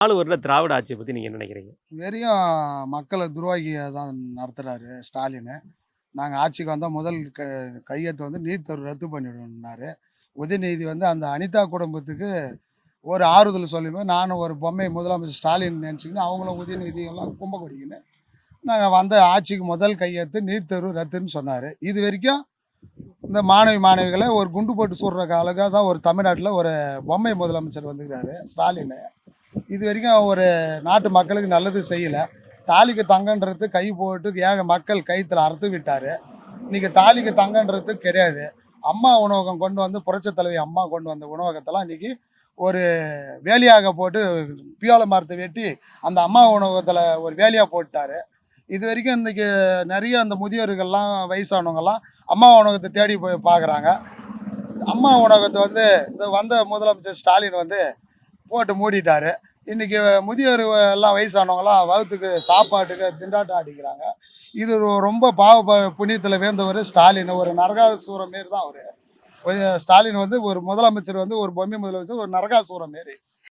4 வருட திராவிட ஆட்சிய பத்தி நீங்க என்ன நினைக்கிறீங்க? வெறியும் மக்களை துரோகியா தான் நடத்துறாரு ஸ்டாலின். நாங்கள் ஆட்சிக்கு வந்தால் முதல் கையெழுத்து வந்து நீட் தேர்வு ரத்து பண்ணிவிடணும்னாரு. உதயநிதி வந்து அந்த அனிதா குடும்பத்துக்கு ஒரு ஆறுதல் சொல்லும்போது நானும் ஒரு பொம்மை முதலமைச்சர் ஸ்டாலின் நினச்சிக்கின்னு அவங்களும் உதயநிதியெல்லாம் கும்பகொடிக்கின்னு நாங்கள் வந்த ஆட்சிக்கு முதல் கையெழுத்து நீட் தேர்வு ரத்துன்னு சொன்னார். இது வரைக்கும் இந்த மாணவிகளை ஒரு குண்டு போட்டு சுடுற அழகாக தான் ஒரு தமிழ்நாட்டில் ஒரு பொம்மை முதலமைச்சர் வந்துக்கிறாரு ஸ்டாலின். இது வரைக்கும் ஒரு நாட்டு மக்களுக்கு நல்லது செய்யலை. தாலிக்கு தங்கன்றது கை போட்டு ஏழை மக்கள் கைத்தில் அறுத்து விட்டார். இன்றைக்கி தாலிக்கு தங்கன்றது கிடையாது. அம்மா உணவகம் கொண்டு வந்து புரட்சித் தலைவி அம்மா கொண்டு வந்த உணவகத்தெல்லாம் இன்றைக்கி ஒரு வேலியாக போட்டு பியோல மரத்தை வெட்டி அந்த அம்மா உணவகத்தில் ஒரு வேலியாக போட்டார். இது வரைக்கும் இன்றைக்கி நிறைய அந்த முதியோர்கள்லாம் வயசானவங்கெல்லாம் அம்மா உணவகத்தை தேடி போய் பார்க்குறாங்க. அம்மா உணவகத்தை வந்து இந்த வந்த முதலமைச்சர் ஸ்டாலின் வந்து போட்டு மூடிட்டார். இன்றைக்கி முதியோர் எல்லாம் வயசானவங்களாம் வகுத்துக்கு சாப்பாட்டுக்கு திண்டாட்டம் அடிக்கிறாங்க. இது ரொம்ப புண்ணியத்தில் வேந்தவர் ஸ்டாலின். ஒரு நரகாசூரம் மாரி தான் அவர். ஸ்டாலின் வந்து ஒரு முதலமைச்சர் வந்து ஒரு பொம்மை முதலமைச்சர் ஒரு நரகாசூரம் மாரி.